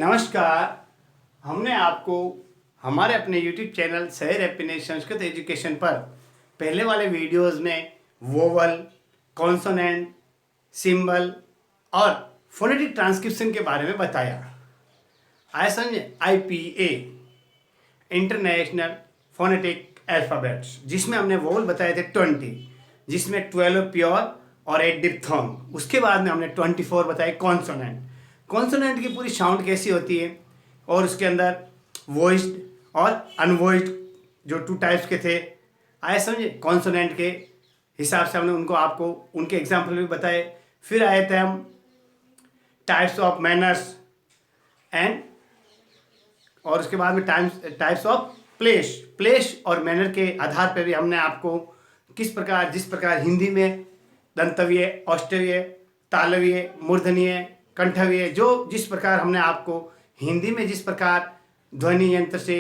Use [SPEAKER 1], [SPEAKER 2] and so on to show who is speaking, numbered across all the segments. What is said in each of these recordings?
[SPEAKER 1] नमस्कार। हमने आपको हमारे अपने YouTube चैनल शहर हैप्पीनेस संस्कृत एजुकेशन पर पहले वाले वीडियोस में वोवल, कॉन्सोनेंट, सिंबल और फोनेटिक ट्रांसक्रिप्शन के बारे में बताया। आए समझे IPA इंटरनेशनल फोनेटिक अल्फ़ाबेट्स, जिसमें हमने वोवल बताए थे 20, जिसमें 12 प्योर और 8 डिप्थोंग। उसके बाद में हमने 24 बताए कॉन्सोनेंट। कॉन्सोनेंट की पूरी साउंड कैसी होती है और उसके अंदर वॉइस्ड और अनवॉइस्ड जो 2 टाइप्स के थे। आए समझे कॉन्सोनेंट के हिसाब से हमने उनको आपको उनके एग्जाम्पल भी बताए। फिर आए थे हम टाइप्स ऑफ मैनर्स एंड और उसके बाद में टाइप्स ऑफ प्लेस और मैनर के आधार पर भी हमने आपको जिस प्रकार हिंदी में दंतव्य, औष्टव्य, तालव्य, मूर्धन्य, कंठव्य, जिस प्रकार हमने आपको हिंदी में जिस प्रकार ध्वनि यंत्र से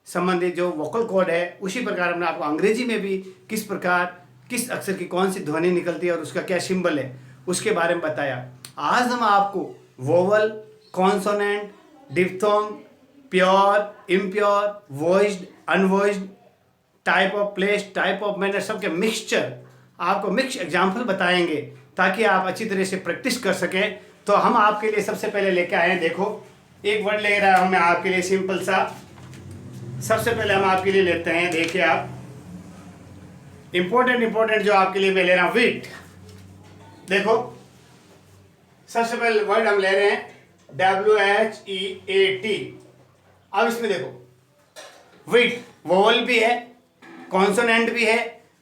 [SPEAKER 1] संबंधित जो वोकल कॉर्ड है, उसी प्रकार हमने आपको अंग्रेजी में भी किस प्रकार किस अक्षर की कौन सी ध्वनि निकलती है और उसका क्या सिंबल है उसके बारे में बताया। आज हम आपको vowel, consonant, diphthong, pure, impure, voiced, अनवॉइस्ड, type of place, type of manner, सबके मिक्सचर आपको मिक्स एग्जाम्पल बताएंगे ताकि आप अच्छी तरह से प्रैक्टिस कर सकें। तो हम आपके लिए सबसे पहले लेके आए हैं, देखो एक वर्ड ले रहा हूं मैं आपके लिए सिंपल सा। सबसे पहले हम आपके लिए लेते हैं, देखिए आप इंपॉर्टेंट जो आपके लिए मैं ले रहा हूं वीट। देखो सबसे पहले वर्ड हम ले रहे हैं WHEAT। अब इसमें देखो वीट वोवल भी है, कॉन्सोनेंट भी है।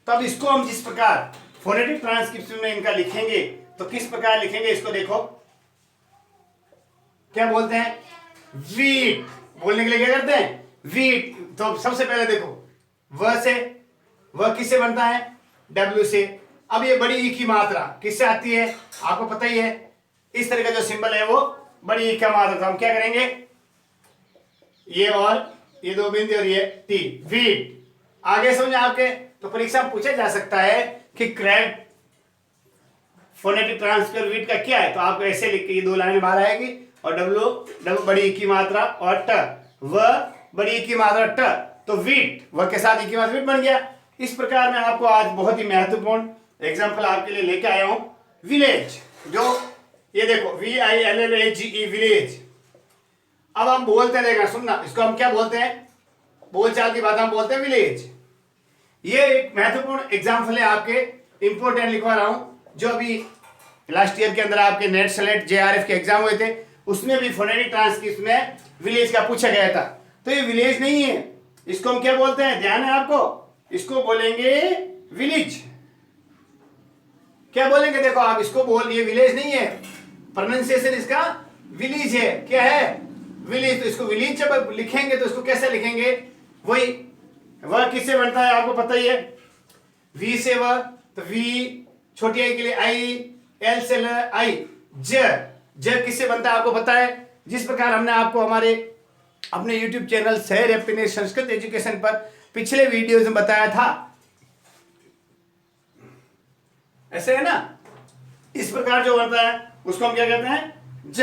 [SPEAKER 1] तो अब इसको हम जिस प्रकार फोनेटिक ट्रांसक्रिप्शन में इनका लिखेंगे तो किस प्रकार लिखेंगे इसको देखो, क्या बोलते हैं वीट। बोलने के लिए क्या करते हैं वीट। तो सबसे पहले देखो वह किससे बनता है W से। अब ये बड़ी ई की मात्रा किससे आती है आपको पता ही है, इस तरह का जो सिंबल है वो बड़ी ई का मात्रा। तो हम क्या करेंगे ये और ये 2 बिंदु और ये T वीट। आगे समझे आपके तो परीक्षा में पूछा जा सकता है कि करेक्ट फोनेटिक ट्रांसफर वीट का क्या है। तो आपको ऐसे लिख के ये 2 लाइन बाहर आएगी और W बड़ी ई की मात्रा और ट वह बड़ी ई की मात्रा ट, तो वीट वह के साथ ई की मात्रा वीट बन गया। इस प्रकार मैं आपको आज बहुत ही महत्वपूर्ण एग्जांपल आपके लिए लेके आया हूं विलेज। जो ये देखो VILLAGE विलेज। अब हम बोलते देखना सुनना, इसको हम क्या बोलते हैं, बोलचाल की बात हम बोलते हैं विलेज। ये एक महत्वपूर्ण एग्जाम्पल है आपके, इंपोर्टेंट लिखवा रहा हूं। जो अभी लास्ट ईयर के अंदर आपके नेट सेलेक्ट JRF के एग्जाम हुए थे उसमें भी फोनेटिक ट्रांसक्रिप्शन में विलेज का पूछा गया था। तो ये विलेज नहीं है, इसको हम क्या बोलते हैं, ध्यान है आपको, इसको बोलेंगे विलेज। क्या बोलेंगे देखो आप इसको बोल, ये विलेज नहीं है, प्रोनाउंसिएशन इसका विलेज है। क्या है विलेज। तो इसको विलेज जब लिखेंगे तो इसको कैसे लिखेंगे, वह किससे बनता है आपको पता ही है, V से वह, तो V छोटी आई के लिए I, L से I, ज किससे बनता है आपको पता है। जिस प्रकार हमने आपको हमारे अपने YouTube चैनल शहर हैप्पीनेस संस्कृत एजुकेशन पर पिछले वीडियोस में बताया था, ऐसे है ना, इस प्रकार जो बनता है उसको हम क्या कहते हैं ज।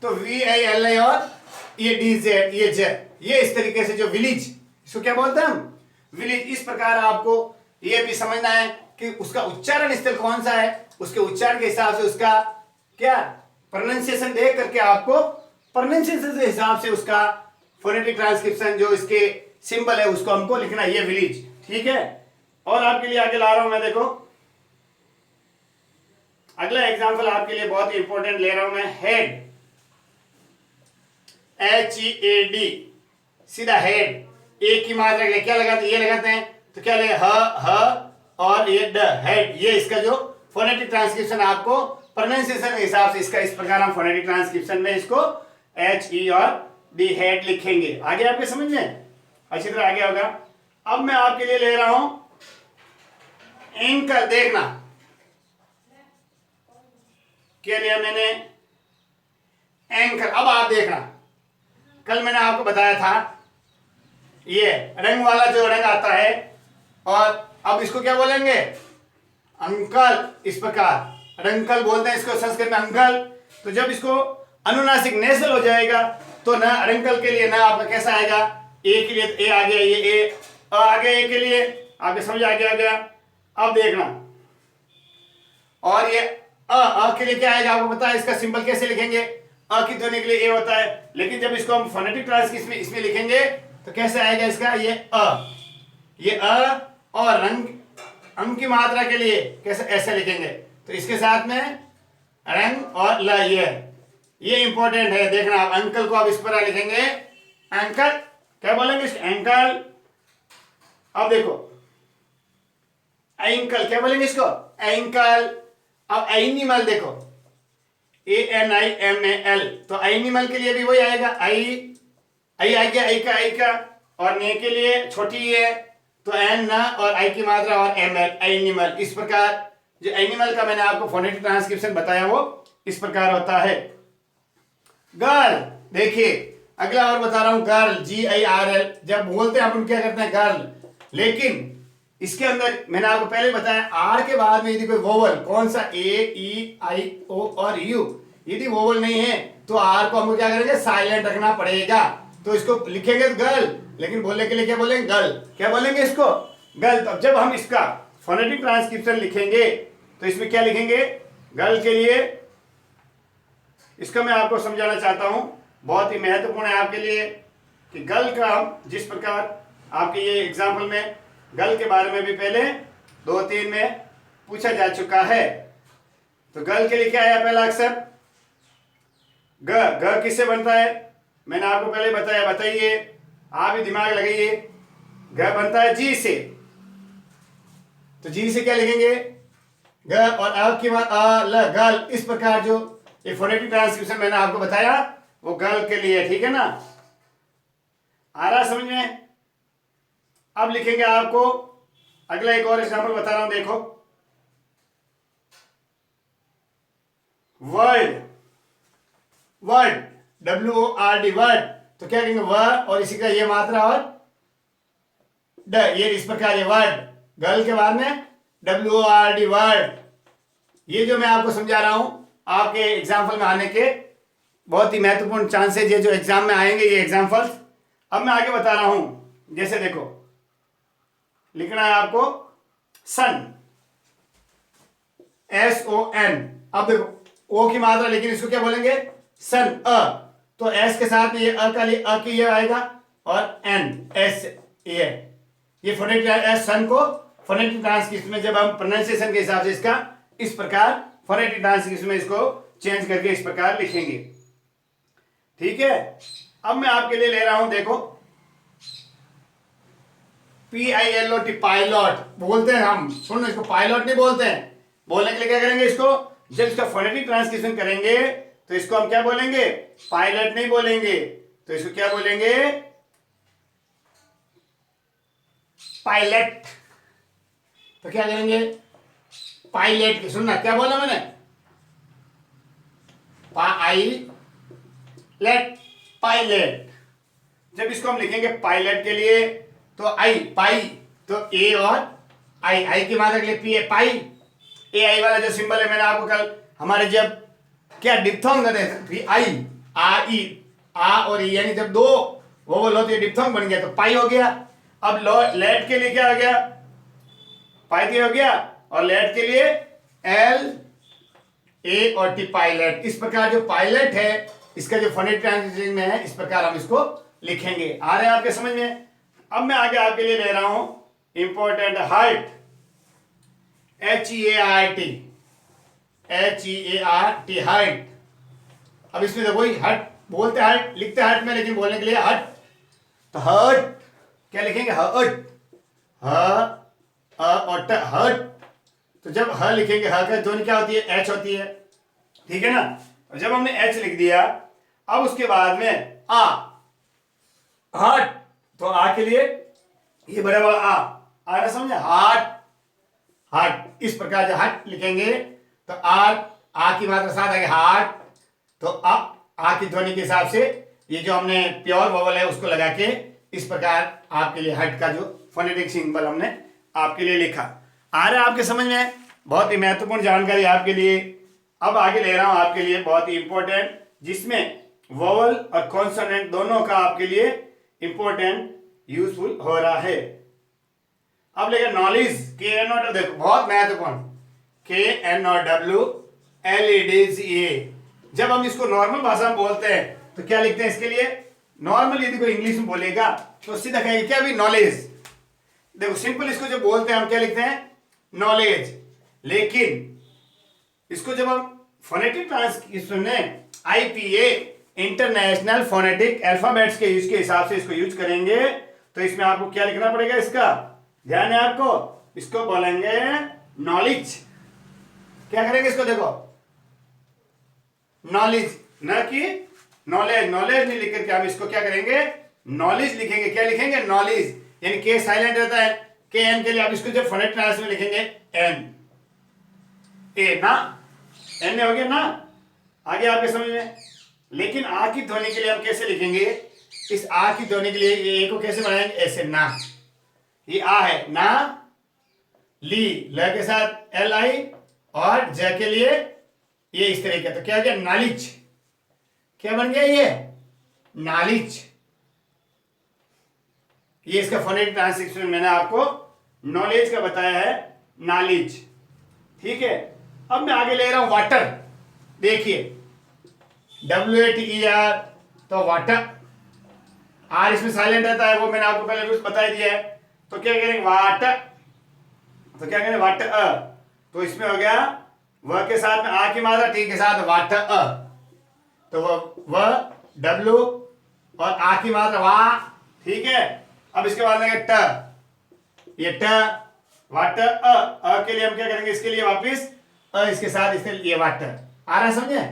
[SPEAKER 1] तो VILI और ये DZ, ये ज, ये इस तरीके से जो विलेज, इसको क्या बोलते हैं हम विलेज। इस प्रकार आपको ये भी समझना है कि उसका उच्चारण स्थल कौन सा है, उसके उच्चारण के हिसाब से उसका क्या प्रोनाउंसिएशन देख करके आपको प्रोनाउंसिएशन के हिसाब से उसका फोनेटिक ट्रांसक्रिप्शन जो इसके सिंबल है उसको हमको लिखना है, ये विलेज। ठीक है। और आपके लिए आगे ला रहा हूं मैं, देखो अगला एग्जांपल आपके लिए बहुत ही इंपॉर्टेंट ले रहा हूं मैं, हेड HEAD, सीधा हेड। एक की मात्रा के लिए क्या लगाते हैं, ये लगाते हैं, तो क्या लगे ह और ये ड, हेड। ये इसका जो फोनेटिक ट्रांसक्रिप्शन आपको प्रोनाउंसिएशन के हिसाब से इसका इस प्रकार हम फोनेटिक ट्रांसक्रिप्शन में इसको HE और D हेड लिखेंगे। आगे आपके समझ में अच्छी तरह आगे होगा। अब मैं आपके लिए ले रहा हूं एंकर। देखना क्या लिया मैंने, एंकर। अब आप देखना, कल मैंने आपको बताया था ये रंग वाला जो रंग आता है, और अब इसको क्या बोलेंगे अंकल। इस प्रकार रंकल बोलते हैं इसको संस्कृत में अंकल। तो जब इसको अनुनासिक नेसल हो जाएगा तो ना अड़ंकल के लिए ना आपका कैसा आएगा, ए के लिए ए आ गया, ये ए, अ आ गया ए के लिए, आपके समझ आ गया। अब देखना, और ये अ के लिए क्या आएगा आपको पता है, इसका सिंबल कैसे लिखेंगे, अ की ध्वनि के लिए ए होता है, लेकिन जब इसको हम फोनेटिक ट्रांसक्रिप्शन इसमें लिखेंगे तो कैसे आएगा इसका, ये अ, और रंग अंग की मात्रा के लिए कैसे ऐसे लिखेंगे, तो इसके साथ में रंग और ल, ये इंपॉर्टेंट है, देखना आप अंकल को आप इस पर लिखेंगे, अंकल क्या बोलेंगे इसको, एंकल। अब देखो एंकल क्या बोलेंगे इसको, एंकल। अब एनिमल देखो, ANIMAL, तो एनिमल के लिए भी वही आएगा, आई आ गया, आई का, और ने के लिए छोटी है तो एन ना, और आई की मात्रा और ML, एनिमल। इस प्रकार जो एनिमल का मैंने आपको फोनेटिक ट्रांसक्रिप्शन बताया वो इस प्रकार होता है। गर्ल देखिए, अगला और बता रहा हूं, गर्ल GIRL, जब बोलते हैं अपन क्या करते हैं गर्ल, लेकिन इसके अंदर मैंने आपको पहले बताया आर के बाद में यदि कोई वोवल, कौन सा AEIO और U, यदि वोवल नहीं है तो आर को हमको क्या करेंगे, साइलेंट रखना पड़ेगा, तो इसको लिखेंगे गर्ल, लेकिन बोलने के लिए क्या बोलेंगे, गर्ल। क्या बोलेंगे इसको, गर्ल। तो जब हम इसका फोनेटिक ट्रांसक्रिप्शन लिखेंगे तो इसमें क्या लिखेंगे, गर्ल के लिए, इसका मैं आपको समझाना चाहता हूं, बहुत ही महत्वपूर्ण है आपके लिए कि गर्ल का जिस प्रकार आपके ये एग्जाम्पल में गर्ल के बारे में भी पहले 2-3 में पूछा जा चुका है। तो गर्ल के लिए क्या है पहला अक्षर, ग किससे बनता है, मैंने आपको पहले बताया, बताइए आप ही दिमाग लगाइए। ग बनता है जी से, तो जी से क्या लिखेंगे, ग, और अ की बात अ ल, गर्ल। इस प्रकार जो ये फोनेटिक ट्रांसक्रिप्शन मैंने आपको बताया वो गर्ल के लिए, ठीक है ना, आ रहा समझ में। अब लिखेंगे आपको अगला एक और एग्जांपल बता रहा हूं, देखो वर्ड, वर्ड WORD, वर्ड, तो क्या कहेंगे व, और इसी का ये मात्रा और ड, ये इस प्रकार ये वर्ड, गर्ल के बाद में WORD, वर्ड। ये जो मैं आपको समझा रहा हूं आपके एग्जाम्पल में आने के बहुत ही महत्वपूर्ण चांसेज है जो एग्जाम में आएंगे ये एग्जाम्पल्स। अब मैं आगे बता रहा हूं, जैसे देखो लिखना है आपको सन, SON। अब देखो ओ की मात्रा, लेकिन इसको क्या बोलेंगे, सन, तो एस के साथ में ये अ का लिए अ की ये आएगा, और एन एस, ये फोनेटिक एस, सन को फोनेटिक ट्रांसक्रिप्शन में जब हम प्रोनाउंसिएशन के हिसाब से इसका इस प्रकार फोनेटिक ट्रांसक्रिप्शन में इसको चेंज करके इस प्रकार लिखेंगे, ठीक है। अब मैं आपके लिए ले रहा हूं, देखो PILOT, पायलट बोलते हैं हम, सुन इसको पायलट नहीं बोलते हैं, बोलने के लिए क्या करेंगे इसको, जब इसका फोनेटिक ट्रांसक्रिप्शन करेंगे तो इसको हम क्या बोलेंगे, पायलट नहीं बोलेंगे, तो इसको क्या बोलेंगे, पायलट। तो क्या करेंगे, पायलट, सुनना क्या बोला मैंने, पायलट, पायलट। जब इसको हम लिखेंगे पायलट के लिए तो आई, पाई, तो ए और आई की मात्रा के लिए पी है, पाई। AI वाला जो सिंबल है मैंने आपको कल हमारे जब क्या डिप्थोंग करते आई, आ ई, आ और ई, यानी जब दो वोवल होती है डिप्थोंग बन गया तो पाई हो गया। अब लेट के लिए क्या हो गया, पाई हो गया, और लेट के लिए LA और T, पायलट। इस प्रकार जो पायलट है इसका जो फोनेटिक ट्रांसक्रिप्शन में है इस प्रकार हम इसको लिखेंगे। आ रहे हैं आपके समझ में। अब मैं आगे आपके लिए ले रहा हूं इंपॉर्टेंट हर्ट, HEART, हर्ट। अब इसमें देखो हर्ट बोलते हर्ट, लिखते हर्ट में, लेकिन बोलने के लिए हर्ट, तो हर्ट क्या लिखेंगे, हर्ट, और हर्ट। तो जब ह लिखेंगे, ह का ध्वनि क्या होती है, H होती है, ठीक है ना। और जब हमने H लिख दिया, अब उसके बाद में आ, हर्ट, तो आ के लिए ये बड़ा बड़ा आ रहा समझे, हार्ट, हार्ट। इस प्रकार जो हार्ट लिखेंगे तो आ की मात्रा साथ आगे हार्ट, तो आ की ध्वनि के हिसाब से ये जो हमने प्योर वोवल है उसको लगा के इस प्रकार आपके लिए हर्ट का जो फोनेटिक सिंबल हमने आपके लिए लिखा। आ रहा है आपके समझ में, बहुत ही महत्वपूर्ण जानकारी आपके लिए। अब आगे ले रहा हूं आपके लिए बहुत ही इंपॉर्टेंट, जिसमें वोवल और कॉन्सोनेंट दोनों का आपके लिए इंपॉर्टेंट यूजफुल हो रहा है। अब लेकर नॉलेज, के एन ओ, देखो बहुत महत्वपूर्ण, K N O W L E D C A. जब हम इसको नॉर्मल भाषा में बोलते हैं तो क्या लिखते हैं इसके लिए? नॉर्मल यदि कोई इंग्लिश में बोलेगा तो सीधा कहेंगे क्या भी? नॉलेज। देखो सिंपल इसको जब बोलते हैं हम क्या लिखते हैं? नॉलेज। लेकिन इसको जब हम फोनेटिक ट्रांसक्रिप्शन में आईपीए इंटरनेशनल फोनेटिक अल्फाबेट्स के यूज के हिसाब से इसको यूज करेंगे तो इसमें आपको क्या लिखना पड़ेगा? इसका ध्यान है आपको, इसको बोलेंगे नॉलेज। क्या करेंगे इसको? देखो नॉलेज, न कि नॉलेज। नॉलेज नहीं लिख करके हम इसको क्या करेंगे? नॉलेज लिखेंगे। क्या लिखेंगे? नॉलेज। यानी के साइलेंट रहता है, के एन के लिए आप इसको जब फोनेटिक ट्रांसक्रिप्शन में लिखेंगे एन, ए ना, एन हो गया ना, आगे आपके समझ में। लेकिन आ की ध्वनि के लिए हम कैसे लिखेंगे? इस आ की ध्वनि के लिए ये ए को कैसे बनाएंगे? ऐसे ना, ये आ है ना, ली ल के साथ एल आई, और ज के लिए ये इस तरीके। तो क्या हो गया? नॉलेज। क्या बन गया? ये नॉलेज। ये इसका फोनेटिक ट्रांसक्रिप्शन मैंने आपको नॉलेज का बताया है, नॉलेज। ठीक है। अब मैं आगे ले रहा हूं वाटर। देखिए WATER, तो वाटर, आर इसमें साइलेंट रहता है, वो मैंने आपको पहले रूल्स बता दिया है। तो क्या करेंगे? वाटर। तो क्या करेंगे? वाटर अ। तो इसमें हो गया व के साथ में आ की मात्रा, टी के साथ वाटर अ, तो व डब्ल्यू और आ की मात्रा वा। ठीक है। अब इसके बाद लेंगे ट, ये ट, वाटर अ के लिए हम क्या करेंगे? इसके लिए वापिस अ इसके साथ, इसके लिए वाटर। आ रहा है समझे?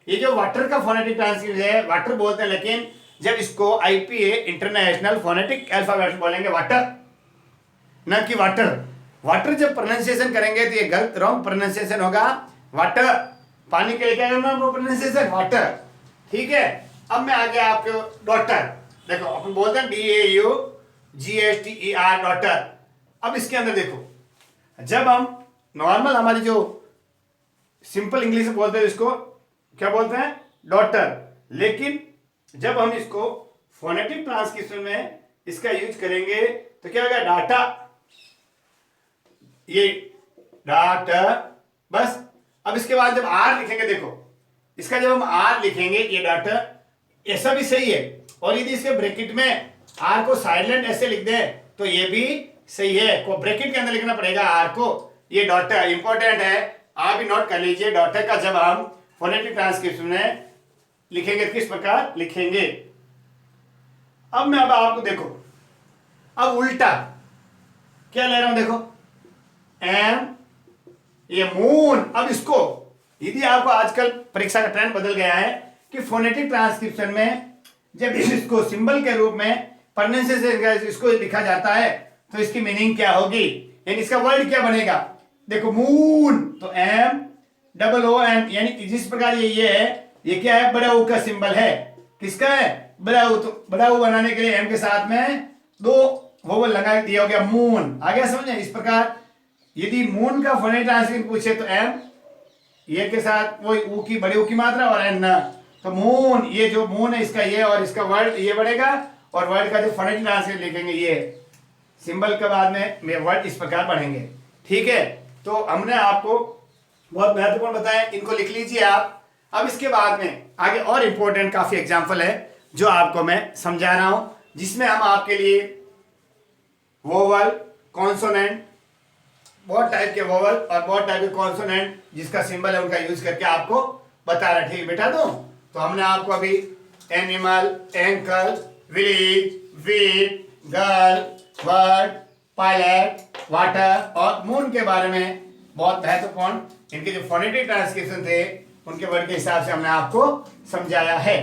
[SPEAKER 1] ये जो वाटर का फोनेटिक ट्रांसक्रिप्शन है, वाटर बोलते हैं, लेकिन जब इसको आईपीए इंटरनेशनल फोनेटिक अल्फाबेट बोलेंगे वाटर, न कि वाटर। वाटर जब प्रोनाउंसिएशन करेंगे तो ये गलत, रॉन्ग प्रोनाउंसिएशन होगा। वाटर, पानी के लिए क्या करना है प्रोनाउंसिएशन? वाटर। ठीक है। अब मैं आ गया आपको डॉटर। देखो अपन बोलते हैं DAUGHTER, डॉटर। अब इसके अंदर देखो, जब हम नॉर्मल हमारी जो सिंपल इंग्लिश में बोलते हैं इसको क्या बोलते हैं? डॉटर। लेकिन जब हम इसको फोनेटिक ट्रांसक्रिप्शन में इसका यूज करेंगे तो क्या होगा? डाटा, ये डाटा, बस। अब इसके बाद जब आर लिखेंगे, देखो इसका जब हम आर लिखेंगे, ये डाटा, ऐसा भी सही है। और यदि इसके ब्रैकेट में आर को साइलेंट ऐसे लिख दें तो ये भी सही है, को ब्रैकेट के अंदर लिखना पड़ेगा आर को। ये डॉटर इंपॉर्टेंट है, आप भी नोट कर लीजिए। डॉटर का जब हम फोनेटिक ट्रांसक्रिप्शन में लिखेंगे किस प्रकार लिखेंगे? अब मैं अब आपको देखो, अब उल्टा क्या ले रहा हूं? देखो एम, ये मून। अब इसको यदि आपको आजकल परीक्षा का ट्रेंड बदल गया है कि फोनेटिक ट्रांसक्रिप्शन में जब इसको सिंबल के रूप में प्रोनाउंसिएशन इसको लिखा जाता है तो इसकी मीनिंग क्या होगी? यानी इसका वर्ड क्या बनेगा? देखो मून, तो MOON, यानी जिस प्रकार ये है, ये क्या है? बड़ा ऊ का सिंबल है। किसका है? बड़ा ऊ। तो बड़ा ऊ बनाने के लिए एम के साथ में दो वोवल लगा दिया, हो गया मून। आ गया समझे? इस प्रकार यदि मून का फोनेटिक ट्रांसक्रिप्शन पूछे तो एम ये के साथ वो ऊ की, बड़े ऊ की मात्रा, और एन न, तो मून। ये जो मून है इसका ये, और इसका वर्ड ये बढ़ेगा, और वर्ड का जो फोनेटिक ट्रांसक्रिप्शन लिखेंगे ये सिंबल के बाद में वर्ड इस प्रकार बढ़ेंगे। ठीक है। तो हमने आपको बहुत महत्वपूर्ण बताया, इनको लिख लीजिए आप। अब इसके बाद में आगे और इंपॉर्टेंट काफी एग्जाम्पल है जो आपको मैं समझा रहा हूं, जिसमें हम आपके लिए वोवल, कॉन्सोनेंट, बहुत टाइप के वोवल और बहुत टाइप के कॉन्सोनेंट जिसका सिंबल है उनका यूज करके आपको बता रहा। ठीक बेटा? तो हमने आपको अभी animal, ankle, village, wheat, girl, bird, pilot, water और मून के बारे में बहुत महत्वपूर्ण इनके जो फोनेटिक ट्रांसक्रिप्शन थे उनके वर्ड के हिसाब से हमने आपको समझाया है।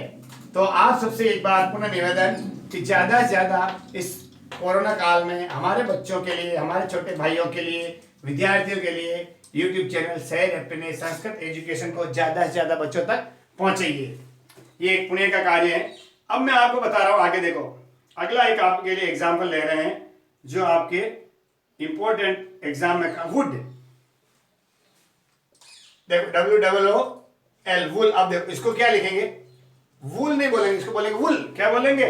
[SPEAKER 1] तो आप सबसे एक बार पुनः निवेदन कि ज्यादा से ज्यादा इस कोरोना काल में हमारे बच्चों के लिए, हमारे छोटे भाइयों के लिए, विद्यार्थियों के लिए YouTube चैनल सैर अपने संस्कृत एजुकेशन को ज्यादा से ज्यादा बच्चों तक पहुंचाइए। ये एक पुण्य का कार्य है। अब मैं आपको बता रहा हूं, आगे देखो, अगला एक आपके लिए एग्जाम्पल ले रहे हैं जो आपके इंपॉर्टेंट एग्जाम में वुड। देखो WOOL, वुल। अब देखो इसको क्या लिखेंगे? वुल नहीं बोलेंगे, इसको बोलेंगे वुल। क्या बोलेंगे?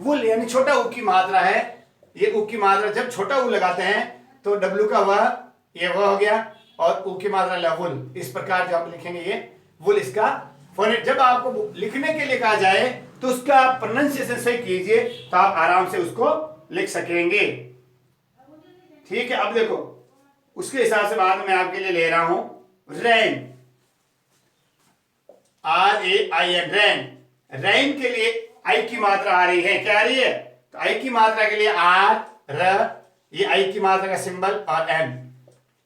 [SPEAKER 1] वुल, यानी छोटा उ की मात्रा है। ये उ की मात्रा, जब छोटा उ लगाते हैं तो डब्ल्यू का वह, ये वह हो गया, और उ की मात्रा लवुल। इस प्रकार जो हम लिखेंगे ये वुल, इसका फोनेट। जब आपको लिखने के लिए कहा जाए तो उसका प्रोनाउंसिएशन सही कीजिए, तो आप आराम से उसको लिख सकेंगे। ठीक है, अब देखो उसके हिसाब से बाद में आपके लिए ले रहा हूं रैन, RAIN, रैन। रैन के लिए आई की मात्रा आ रही है, क्या आ रही है? तो आई की मात्रा के लिए आर, र, ये आई की मात्रा का सिंबल, और एन,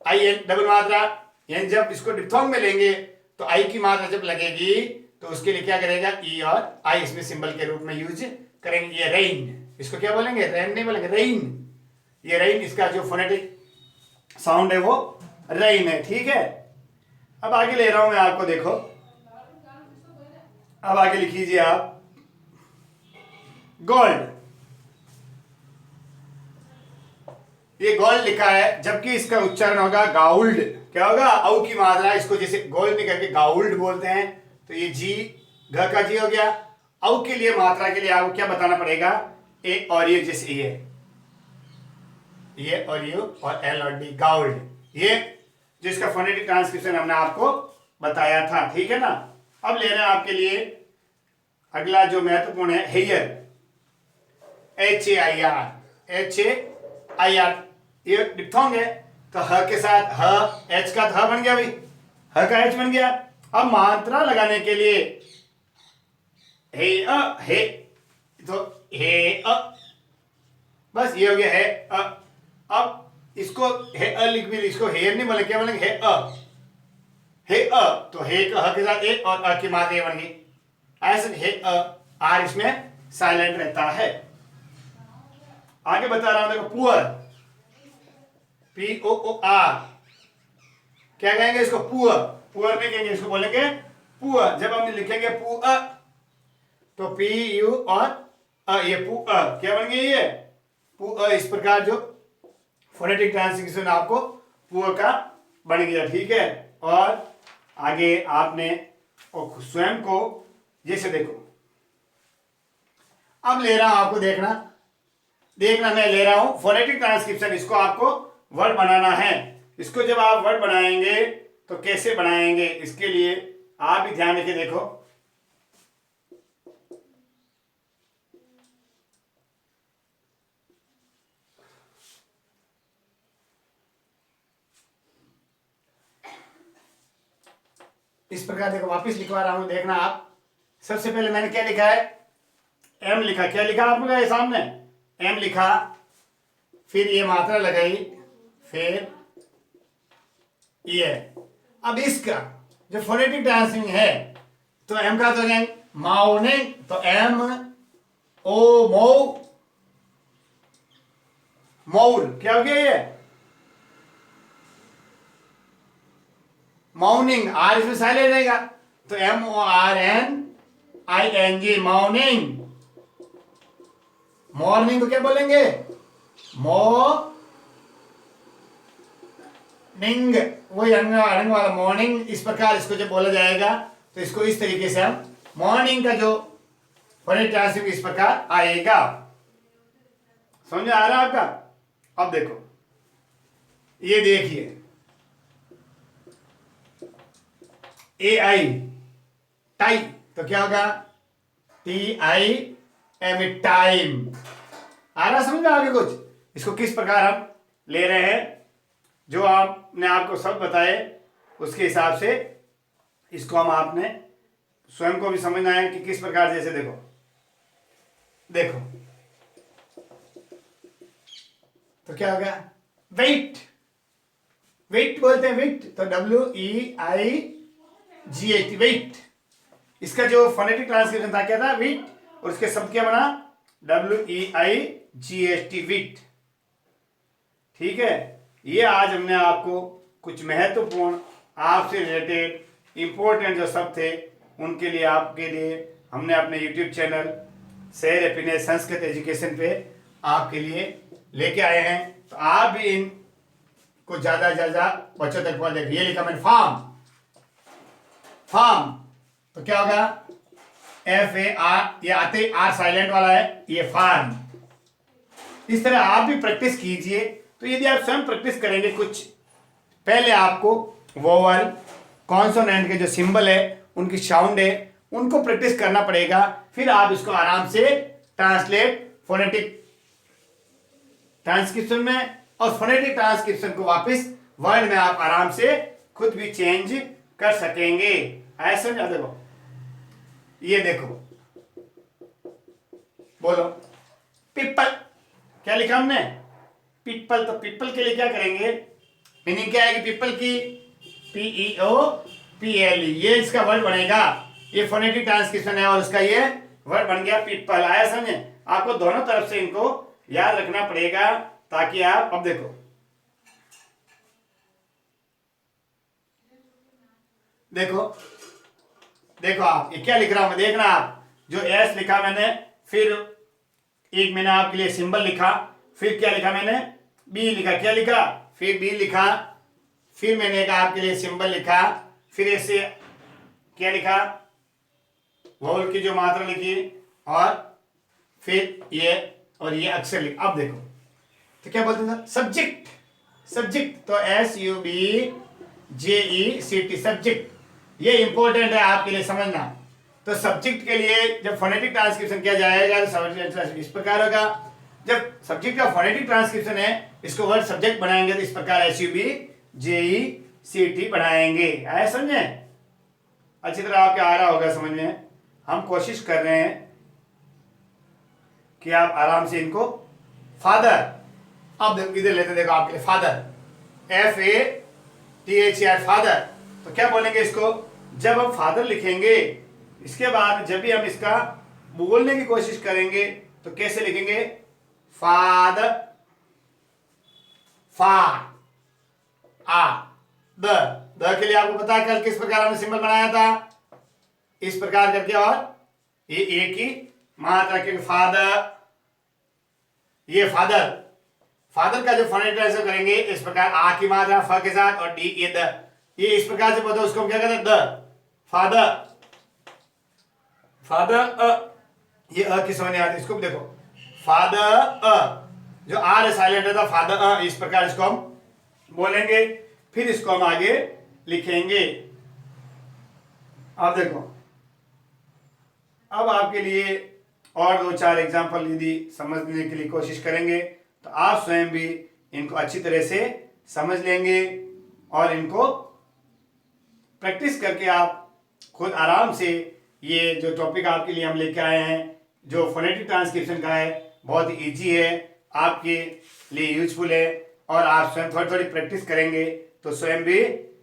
[SPEAKER 1] IN डबल मात्रा। यानी जब इसको डिप्थोंग में लेंगे तो आई की मात्रा जब लगेगी तो उसके लिए क्या करेगा? ई और आई इसमें सिंबल के रूप में यूज करेंगे। ये रेन, इसको क्या बोलेंगे? रैन नहीं बोलेंगे, रेन। ये रेन, इसका जो फोनेटिक साउंड है वो रेन है। ठीक है, अब आगे ले रहा हूं मैं आपको, देखो अब आगे लिख लीजिए आप गोल्ड। ये गोल्ड लिखा है, जबकि इसका उच्चारण होगा गाउल्ड। क्या होगा? औ की मात्रा, इसको जैसे गोल्ड नहीं करके गाउल्ड बोलते हैं, तो ये जी, घ का जी हो गया। औ के लिए मात्रा के लिए आपको क्या बताना पड़ेगा? ए और यू, जैसे ये और यू और एल और डी, गाउल्ड। ये जिसका फोनेटिक ट्रांसक्रिप्शन हमने आपको बताया था। ठीक है ना। अब ले रहे हैं आपके लिए अगला जो महत्वपूर्ण है, हेयर, HAIR। ये डिप्थोंग है, तो ह के साथ ह, एच का ह बन गया भाई, ह का एच बन गया। अब मात्रा लगाने के लिए हे, तो हे बस ये हो गया है अब इसको हे लिख भी, इसको हेयर नहीं बोले, क्या बोलेंगे? हे तो हे का ह के साथ ए और अ की मात्रा ये बन गई। ऐसे हे आर इसमें साइलेंट रहता है। आगे बता रहा हूं, देखो पुअर, POOR। क्या कहेंगे इसको? पुअर। पुअर नहीं कहेंगे, इसको बोलेंगे पुअर। जब हम लिखेंगे पुअर तो PU और ये पुअर क्या बन गई? ये पुअर। इस प्रकार जो फोनेटिक ट्रांसक्रिप्शन आपको पुअर का बन गया। ठीक है, और आगे आपने स्वयं को, जैसे देखो अब ले रहा हूं आपको, देखना मैं ले रहा हूं फोनेटिक ट्रांसक्रिप्शन। इसको आपको वर्ड बनाना है। इसको जब आप वर्ड बनाएंगे तो कैसे बनाएंगे, इसके लिए आप भी ध्यान रखिए। देखो इस प्रकार, देखो वापस लिखवा रहा हूं, देखना आप। सबसे पहले मैंने क्या लिखा है? एम लिखा। क्या लिखा आपने ये सामने? एम लिखा, फिर ये मात्रा लगाई, फिर ये। अब इसका जो फोनेटिक ट्रांसमिंग है, तो एम का तो मॉर्निंग, तो एम ओ मौर। क्या हो गया ये? मॉर्निंग, आर इसमें साइलेंट रहेगा, तो MORNING, मॉर्निंग। मॉर्निंग को क्या बोलेंगे? निंग, वही अड़ंग वाला मॉर्निंग। इस प्रकार इसको जब बोला जाएगा तो इसको इस तरीके से हम मॉर्निंग का जो फोनेटिक ट्रांसक्रिप्शन इस प्रकार आएगा। समझ आ रहा है आपका? अब देखो, ये देखिए AI, टाई, तो क्या होगा? TIM, time. आ रहा समझ में आगे कुछ? इसको किस प्रकार हम ले रहे हैं, जो आपने आपको सब बताए उसके हिसाब से इसको हम आपने स्वयं को भी समझना है कि किस प्रकार। जैसे देखो तो क्या हो गया? वेट, वेट बोलते हैं, वेट, तो WEIGHT, वेट। इसका जो फोनेटिक ट्रांसक्रिप्शन था क्या था? वेट। और उसके शब्द क्या बना? WEIGHT, weight. ठीक है, ये आज हमने आपको कुछ महत्वपूर्ण आपसे रिलेटेड इंपॉर्टेंट जो शब्द थे उनके लिए आपके लिए हमने अपने YouTube channel share happiness Sanskrit education पे आपके लिए लेके आए हैं। तो आप भी इन को ज्यादा से ज्यादा बच्चों तक पहुंचे। ये लिखा मैंने फार्म, फार्म, तो क्या होगा? FAR, ये आते आर साइलेंट वाला है, ये फार्म। इस तरह आप भी प्रैक्टिस कीजिए। तो यदि आप स्वयं प्रैक्टिस करेंगे, कुछ पहले आपको वोवल कॉन्सोनेंट के जो सिंबल है उनकी साउंड है उनको प्रैक्टिस करना पड़ेगा, फिर आप इसको आराम से ट्रांसलेट फोनेटिक ट्रांसक्रिप्शन में और फोनेटिक ट्रांसक्रिप्शन को वापस वर्ड में आप आराम से खुद भी चेंज कर सकेंगे। ऐसा समझा? देखो, ये देखो, बोलो पिपल, क्या लिखा हमने? पिपल। तो पिपल के लिए क्या करेंगे? मीनिंग क्या आएगी पिपल की? PEOPLE, ये इसका वर्ड बनेगा। ये फोनेटिक ट्रांसक्रिप्शन है और उसका ये वर्ड बन गया पिपल। आया समझे? आपको दोनों तरफ से इनको याद रखना पड़ेगा ताकि आप, अब देखो देखो देखो आप, ये क्या लिख रहा हूं मैं, देखना आप। जो एस लिखा मैंने, फिर एक मैंने आपके लिए सिंबल लिखा, फिर क्या लिखा मैंने? बी लिखा। क्या लिखा? फिर बी लिखा, फिर मैंने एक आपके लिए सिंबल लिखा, फिर ऐसे क्या लिखा? वोवल की जो मात्रा लिखी, और फिर ये और ये अक्षर लिखा। अब देखो तो क्या बोलते हैं? सब्जेक्ट। सब्जेक्ट तो SUBJECT, सब्जेक्ट। ये इंपॉर्टेंट है आपके लिए समझना। तो सब्जेक्ट के लिए जब फोनेटिक ट्रांसक्रिप्शन किया जाएगा तो सब्जेक्ट इस प्रकार होगा। जब सब्जेक्ट का फोनेटिक ट्रांसक्रिप्शन है, इसको वर्ड सब्जेक्ट बनाएंगे तो इस प्रकार SUBJECT बनाएंगे। आया समझे? अच्छी तरह आपके आ रहा होगा समझ में। हम कोशिश कर रहे हैं कि आप आराम से इनको, फादर, अब इधर लेते, देखो आपके लिए फादर, FATHER, फादर। तो क्या बोलेंगे इसको? जब हम फादर लिखेंगे, इसके बाद जब भी हम इसका बोलने की कोशिश करेंगे तो कैसे लिखेंगे? फादर, फा, आ, द के लिए आपको पता है कल किस प्रकार हमने सिंबल बनाया था? इस प्रकार करके, और ये एक ही मात्रा के फादर, ये फादर। फादर का जो फोनेटिक ट्रांसलेशन करेंगे इस प्रकार, आ की मात्रा फ के साथ, और डी, ये द, ये इस प्रकार से पता है, उसको हम क्या कहते हैं? The, father. फादर ये की समझ नहीं आती, इसको भी देखो, फादर जो आर साइलेंट है, फादर इस प्रकार इसको हम बोलेंगे, फिर इसको हम आगे लिखेंगे। अब देखो, अब आपके लिए और 2-4 एग्जाम्पल यदि समझने के लिए कोशिश करेंगे तो आप स्वयं भी इनको अच्छी तरह से समझ लेंगे, और इनको प्रैक्टिस करके आप खुद आराम से, ये जो टॉपिक आपके लिए हम लेके आए हैं जो फोनेटिक ट्रांसक्रिप्शन का है, बहुत ही ईजी है, आपके लिए यूजफुल है, और आप स्वयं थोड़ी थोड़ी प्रैक्टिस करेंगे तो स्वयं भी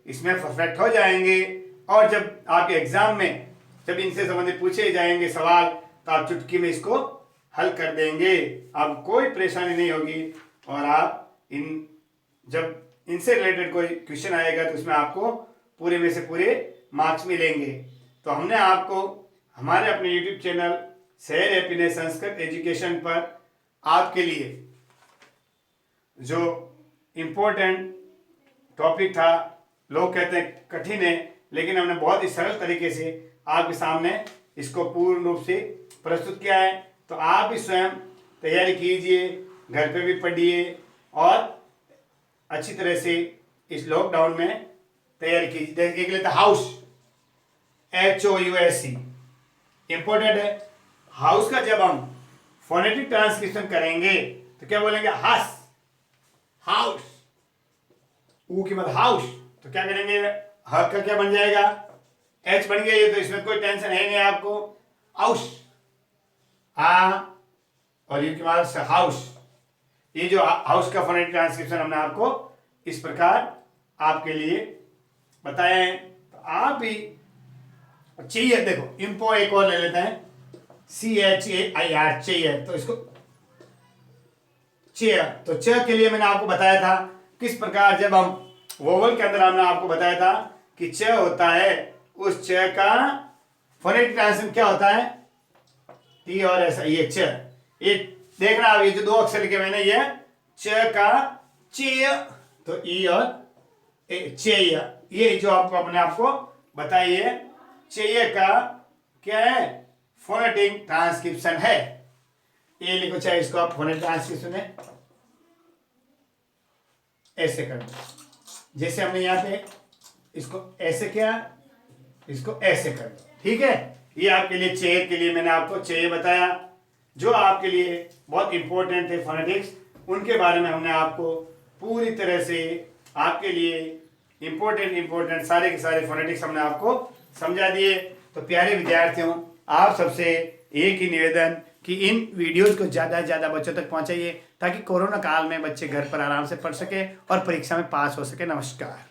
[SPEAKER 1] इसमें परफेक्ट हो जाएंगे। और जब आपके एग्जाम में जब इनसे संबंधित पूछे जाएंगे सवाल तो आप चुटकी में इसको हल कर देंगे, आप कोई परेशानी नहीं होगी। और आप जब इनसे रिलेटेड कोई क्वेश्चन आएगा तो उसमें आपको पूरे में से पूरे मार्क्स मिलेंगे। तो हमने आपको हमारे अपने YouTube चैनल शहर हैप्पीनेस संस्कृत एजुकेशन पर आपके लिए जो इम्पोर्टेंट टॉपिक था, लोग कहते हैं कठिन है, लेकिन हमने बहुत ही सरल तरीके से आपके सामने इसको पूर्ण रूप से प्रस्तुत किया है। तो आप भी स्वयं तैयारी कीजिए, घर पे भी पढ़िए, और अच्छी तरह से इस लॉकडाउन में तैयारी कीजिए। देखिए के लिए तो हाउस, HOUSE इंपॉर्टेंट है। हाउस का जब हम फोनेटिक ट्रांसक्रिप्शन करेंगे तो क्या बोलेंगे? हस, हाउस, ऊ की मतलब हाउस, तो क्या करेंगे? ह का क्या बन जाएगा? H बन गया, ये तो इसमें कोई टेंशन है नहीं आपको। हाउस, और यू की मतलब हाउस। ये जो हाउस का फोनेटिक ट्रांसक्रिप्शन हमने आपको इस प्रकार आपके लिए बताया है। तो आप भी चाहिए, देखो इम्पो एक और ले लेते हैं, CHAIR, चेयर। तो इसको चेयर, तो च के लिए मैंने आपको बताया था किस प्रकार, जब हम वोवल के अंदर हमने आपको बताया था कि च होता है, उस च का फोनेटिक ट्रांसलेशन क्या होता है? टी और ऐसा, ये च, ये देखना आप, ये जो 2 अक्षर लिखे मैंने, ये च का चेय, तो ई और चेय, ये जो आपको अपने आपको बताइए, चेय का क्या है? फोनेटिक ट्रांसक्रिप्शन है। ये लिखो, चाहे इसको आप फोनेटिक ट्रांसक्रिप्शन है ऐसे कर दो, जैसे हमने यहाँ पे इसको ऐसे किया, इसको ऐसे कर दो, ठीक है। ये आपके लिए चेयर के लिए मैंने आपको चेयर बताया, जो आपके लिए बहुत इंपॉर्टेंट है फोनेटिक्स, उनके बारे में हमने आपको पूरी तरह से आपके लिए इंपॉर्टेंट सारे के सारे फोनेटिक्स हमने आपको समझा दिए। तो प्यारे विद्यार्थियों, आप सबसे एक ही निवेदन कि इन वीडियोस को ज़्यादा से ज़्यादा बच्चों तक पहुंचाइए, ताकि कोरोना काल में बच्चे घर पर आराम से पढ़ सके और परीक्षा में पास हो सके। नमस्कार।